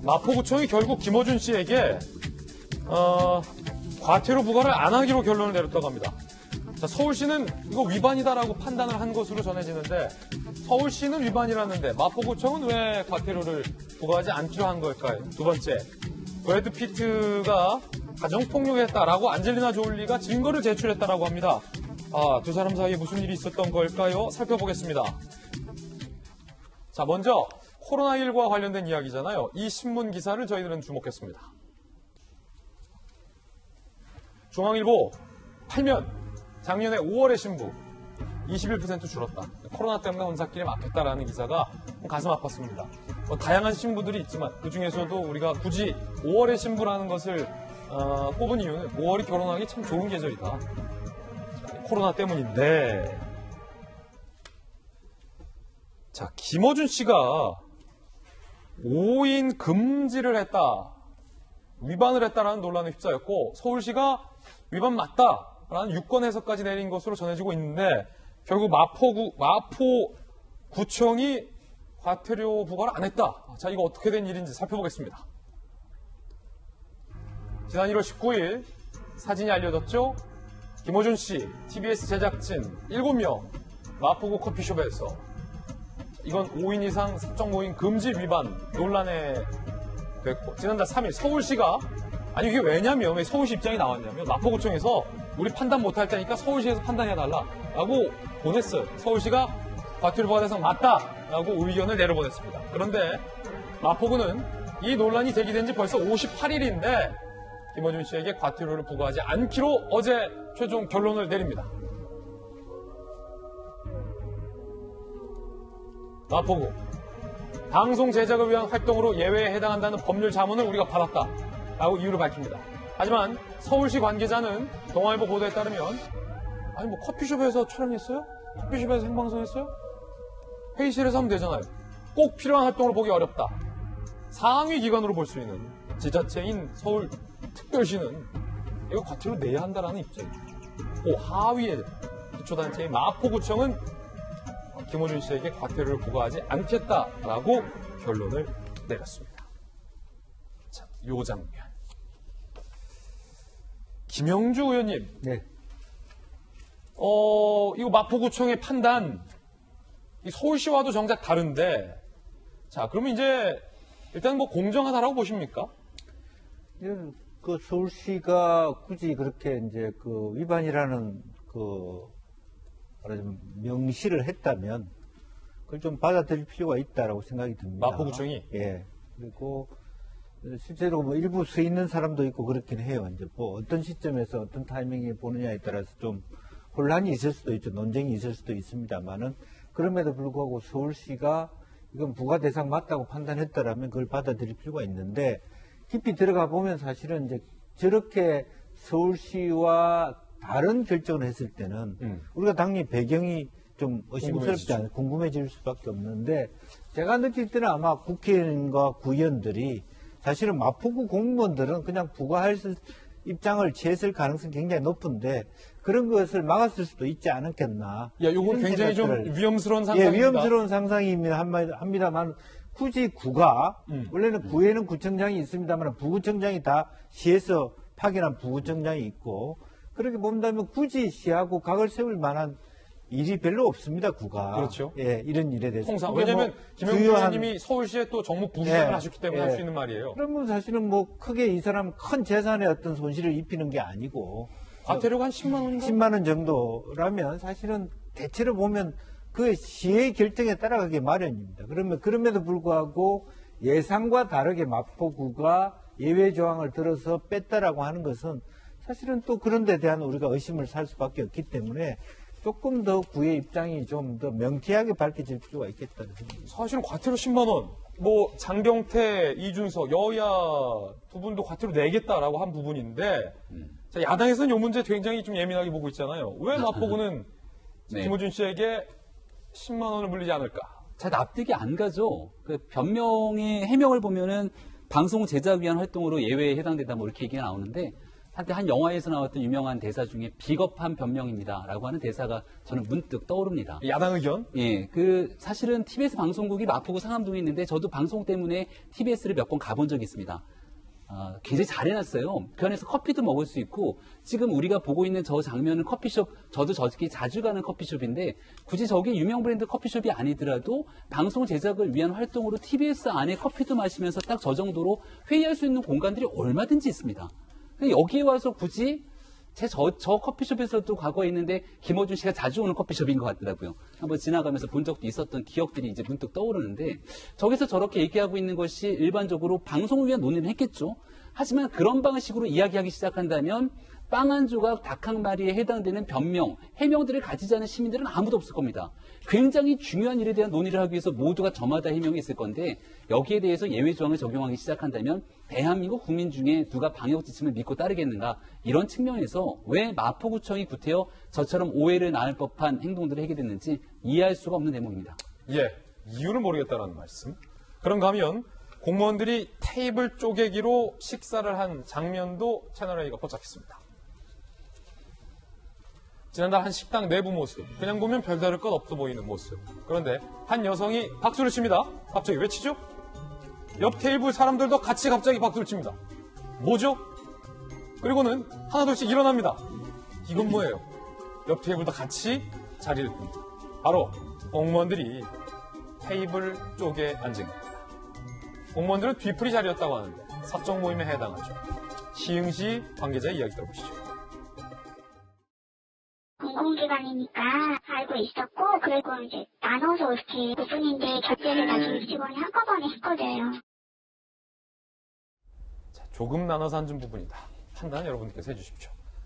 마포구청이 결국 김어준 씨에게 과태료 부과를 안 하기로 결론을 내렸다고 합니다. 자, 서울시는 이거 위반이다라고 판단을 한 것으로 전해지는데 서울시는 위반이라는데 마포구청은 왜 과태료를 부과하지 않기로 한 걸까요? 두 번째, 브래드 피트가 가정폭력했다라고 안젤리나 졸리가 증거를 제출했다라고 합니다. 두 사람 사이에 무슨 일이 있었던 걸까요? 살펴보겠습니다. 자, 먼저 코로나19와 관련된 이야기잖아요. 이 신문 기사를 저희들은 주목했습니다. 중앙일보 8면 작년에 5월의 신부 21% 줄었다. 코로나 때문에 혼사길에 막혔다라는 기사가 가슴 아팠습니다. 다양한 신부들이 있지만 그중에서도 우리가 굳이 5월의 신부라는 것을 뽑은 이유는 5월이 결혼하기 참 좋은 계절이다. 코로나 때문인데 자, 김어준 씨가 5인 금지를 했다, 위반을 했다라는 논란에 휩싸였고 서울시가 위반 맞다라는 유권 해석까지 내린 것으로 전해지고 있는데 결국 마포구청이 과태료 부과를 안 했다. 자, 이거 어떻게 된 일인지 살펴보겠습니다. 지난 1월 19일 사진이 알려졌죠? 김어준 씨, TBS 제작진 7명 마포구 커피숍에서 이건 5인 이상 사적 모임 금지 위반 논란에 됐고 지난달 3일 서울시가 아니 이게 왜냐면 왜 서울시 입장이 나왔냐면 마포구청에서 우리 판단 못할 테니까 서울시에서 판단해달라고 보냈어요. 서울시가 과태료 부과 대상 맞다라고 의견을 내려보냈습니다. 그런데 마포구는 이 논란이 제기된 지 벌써 58일인데 김어준 씨에게 과태료를 부과하지 않기로 어제 최종 결론을 내립니다. 마포구 방송 제작을 위한 활동으로 예외에 해당한다는 법률 자문을 우리가 받았다라고 이유를 밝힙니다. 하지만 서울시 관계자는 동아일보 보도에 따르면 아니 뭐 커피숍에서 촬영했어요? 커피숍에서 생방송했어요? 회의실에서 하면 되잖아요. 꼭 필요한 활동으로 보기 어렵다. 상위 기관으로 볼 수 있는 지자체인 서울특별시는 이거 과태료 내야 한다라는 입장이죠. 그 하위의 기초단체인 마포구청은 김어준 씨에게 과태료를 부과하지 않겠다라고 결론을 내렸습니다. 자, 요 장면. 김영주 의원님. 네. 이거 마포구청의 판단, 이 서울시와도 정작 다른데, 자, 그러면 이제 일단 뭐 공정하다라고 보십니까? 그 서울시가 굳이 그렇게 이제 그 위반이라는 말하자면 명시를 했다면 그걸 좀 받아들일 필요가 있다라고 생각이 듭니다. 마포구청이? 예. 그리고 실제로 뭐 일부 서 있는 사람도 있고 그렇긴 해요. 이제 뭐 어떤 시점에서 어떤 타이밍에 보느냐에 따라서 좀 혼란이 있을 수도 있죠. 논쟁이 있을 수도 있습니다만은 그럼에도 불구하고 서울시가 이건 부과 대상 맞다고 판단했다라면 그걸 받아들일 필요가 있는데 깊이 들어가 보면 사실은 이제 저렇게 서울시와 다른 결정을 했을 때는 우리가 당연히 배경이 좀 의심스럽지 않아요. 궁금해질 수밖에 없는데 제가 느낄 때는 아마 국회의원과 구의원들이 사실은 마포구 공무원들은 그냥 부과할 입장을 취했을 가능성이 굉장히 높은데 그런 것을 막았을 수도 있지 않았겠나. 요건 굉장히 좀 위험스러운 상상입니다. 예, 위험스러운 상상입니다. 합니다만 굳이 구가 원래는 구에는 구청장이 있습니다만 부구청장이 다 시에서 파견한 부구청장이 있고 그렇게 본다면 굳이 시하고 각을 세울 만한 일이 별로 없습니다. 구가. 그렇죠. 예, 이런 일에 대해서. 통상 왜냐하면 김영주 의원님이 서울시에 또 정무 부시장을 하셨기 때문에 할 수 있는 말이에요. 그러면 사실은 뭐 크게 이 사람 큰 재산에 어떤 손실을 입히는 게 아니고 과태료가 한 10만 원인가? 10만 원 정도라면 사실은 대체로 보면 그 시의 결정에 따라가기 마련입니다. 그러면 그럼에도 불구하고 예상과 다르게 마포구가 예외 조항을 들어서 뺐다라고 하는 것은 사실은 또 그런 데 대한 우리가 의심을 살 수밖에 없기 때문에 조금 더 구의 입장이 좀 더 명쾌하게 밝혀질 필요가 있겠다는 생각입니다. 사실은 과태료 10만 원. 뭐 장경태, 이준석, 여야 두 분도 과태료 내겠다라고 한 부분인데 자, 야당에서는 이 문제 굉장히 좀 예민하게 보고 있잖아요. 왜 마포구는 네. 김어준 씨에게 10만 원을 물리지 않을까? 잘 납득이 안 가죠. 그 변명의 해명을 보면은 방송 제작 위한 활동으로 예외에 해당된다 뭐 이렇게 얘기가 나오는데 한때 한 영화에서 나왔던 유명한 대사 중에 비겁한 변명입니다라고 하는 대사가 저는 문득 떠오릅니다. 야당 의견? 예, 사실은 TBS 방송국이 마포구 상암동에 있는데 저도 방송 때문에 TBS를 몇 번 가본 적이 있습니다. 굉장히 잘 해놨어요. 그 안에서 커피도 먹을 수 있고, 지금 우리가 보고 있는 저 장면은 커피숍, 저도 저렇게 자주 가는 커피숍인데, 굳이 저게 유명 브랜드 커피숍이 아니더라도 방송 제작을 위한 활동으로 TBS 안에 커피도 마시면서 딱 저 정도로 회의할 수 있는 공간들이 얼마든지 있습니다. 근데 여기에 와서 굳이 저 커피숍에서도 과거에 있는데 김어준 씨가 자주 오는 커피숍인 것 같더라고요. 한번 지나가면서 본 적도 있었던 기억들이 이제 문득 떠오르는데, 저기서 저렇게 얘기하고 있는 것이 일반적으로 방송을 위한 논의를 했겠죠. 하지만 그런 방식으로 이야기하기 시작한다면 빵 한 조각, 닭 한 마리에 해당되는 변명, 해명들을 가지지 않은 시민들은 아무도 없을 겁니다. 굉장히 중요한 일에 대한 논의를 하기 위해서 모두가 저마다 해명이 있을 건데, 여기에 대해서 예외 조항을 적용하기 시작한다면 대한민국 국민 중에 누가 방역 지침을 믿고 따르겠는가, 이런 측면에서 왜 마포구청이 구태여 저처럼 오해를 낳을 법한 행동들을 하게 됐는지 이해할 수가 없는 대목입니다. 예, 이유를 모르겠다는 말씀. 그런가 하면 공무원들이 테이블 쪼개기로 식사를 한 장면도 채널A가 포착했습니다. 지난달 한 식당 내부 모습, 그냥 보면 별다를 것 없어 보이는 모습. 그런데 한 여성이 박수를 칩니다. 갑자기 외치죠? 옆 테이블 사람들도 같이 갑자기 박수를 칩니다. 뭐죠? 그리고는 하나둘씩 일어납니다. 이건 뭐예요? 옆 테이블도 같이 자리를 듭니다. 바로 공무원들이 테이블 쪽에 앉은 겁니다. 공무원들은 뒤풀이 자리였다고 하는데 사적 모임에 해당하죠. 시흥시 관계자의 이야기 들어보시죠. 공공기관이니까 알고 있었고, 그리고 이제 나눠서 이렇게 5분인데 결제를 나중에 직원이 한꺼번에 했거든요. 자, 조금 나눠서 앉은 부분이다. 판단 여러분께서 해주십시오.